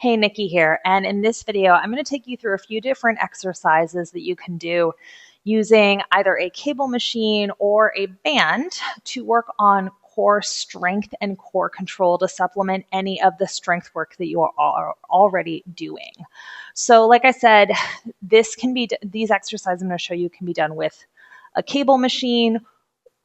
Hey, Nikki here, and in this video, I'm going to take you through a few different exercises that you can do using either a cable machine or a band to work on core strength and core control to supplement any of the strength work that you are already doing. So like I said, these exercises I'm going to show you can be done with a cable machine,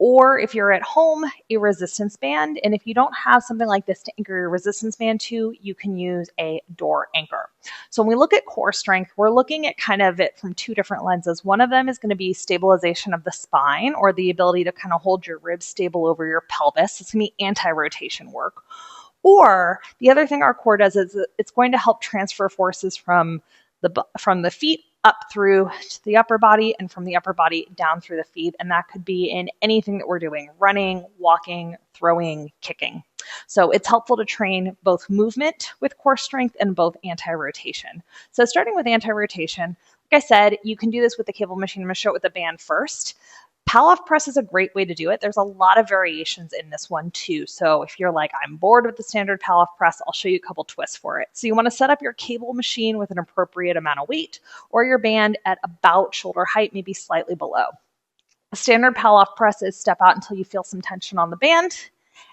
or if you're at home, a resistance band. And if you don't have something like this to anchor your resistance band to, you can use a door anchor. So when we look at core strength, we're looking at kind of it from two different lenses. One of them is going to be stabilization of the spine, or the ability to kind of hold your ribs stable over your pelvis. It's going to be anti-rotation work. Or the other thing our core does is it's going to help transfer forces from the feet up through to the upper body and from the upper body down through the feet. And that could be in anything that we're doing: running, walking, throwing, kicking. So it's helpful to train both movement with core strength and both anti-rotation. So starting with anti-rotation, like I said, you can do this with the cable machine. I'm going to show it with the band first. Pallof press is a great way to do it. There's a lot of variations in this one too. So if you're like, I'm bored with the standard pallof press, I'll show you a couple twists for it. So you want to set up your cable machine with an appropriate amount of weight, or your band at about shoulder height, maybe slightly below. A standard pallof press is step out until you feel some tension on the band,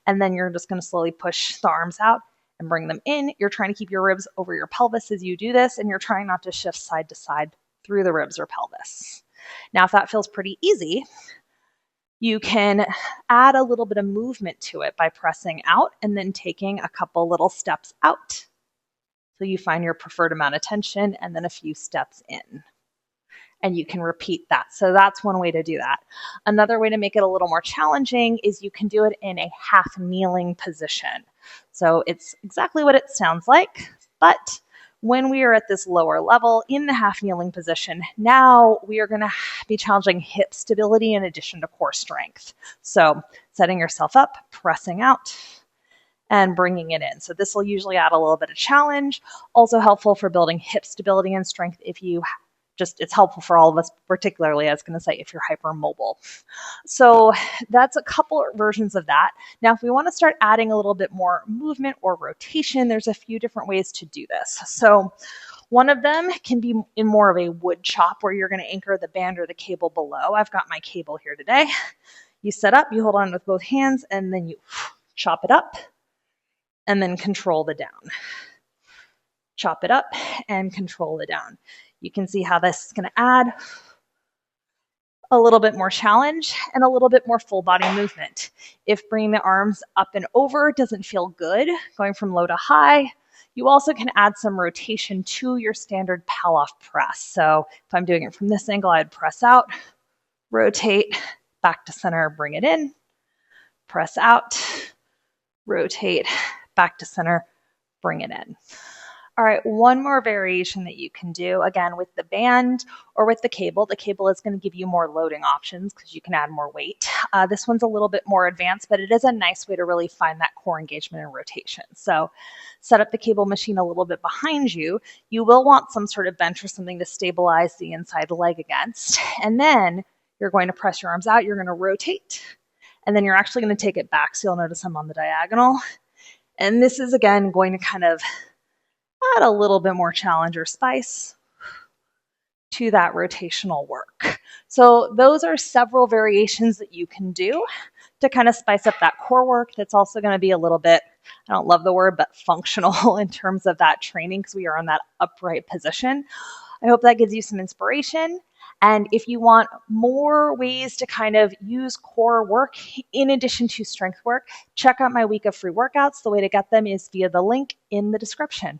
and then you're just going to slowly push the arms out and bring them in. You're trying to keep your ribs over your pelvis as you do this, and you're trying not to shift side to side through the ribs or pelvis. Now, if that feels pretty easy, you can add a little bit of movement to it by pressing out and then taking a couple little steps out. So you find your preferred amount of tension and then a few steps in. And you can repeat that. So that's one way to do that. Another way to make it a little more challenging is you can do it in a half kneeling position. So it's exactly what it sounds like, but when we are at this lower level in the half kneeling position, now we are going to be challenging hip stability in addition to core strength. So setting yourself up, pressing out, and bringing it in. So this will usually add a little bit of challenge. Also helpful for building hip stability and strength if you it's helpful for all of us, particularly, I was going to say, if you're hypermobile. So that's a couple versions of that. Now, if we want to start adding a little bit more movement or rotation, there's a few different ways to do this. So one of them can be in more of a wood chop, where you're going to anchor the band or the cable below. I've got my cable here today. You set up, you hold on with both hands, and then you chop it up and then control the down. Chop it up and control the down. You can see how this is going to add a little bit more challenge and a little bit more full body movement. If bringing the arms up and over doesn't feel good, going from low to high, you also can add some rotation to your standard pallof press. So if I'm doing it from this angle, I'd press out, rotate, back to center, bring it in, press out, rotate, back to center, bring it in. All right, one more variation that you can do, again, with the band or with the cable. The cable is going to give you more loading options because you can add more weight. This one's a little bit more advanced, but it is a nice way to really find that core engagement and rotation. So set up the cable machine a little bit behind you. You will want some sort of bench or something to stabilize the inside leg against. And then you're going to press your arms out. You're going to rotate. And then you're actually going to take it back. So you'll notice I'm on the diagonal. And this is, again, going to kind of add a little bit more challenge or spice to that rotational work. So those are several variations that you can do to kind of spice up that core work. That's also going to be a little bit, I don't love the word, but functional in terms of that training, because we are in that upright position. I hope that gives you some inspiration. And if you want more ways to kind of use core work in addition to strength work, check out my week of free workouts. The way to get them is via the link in the description.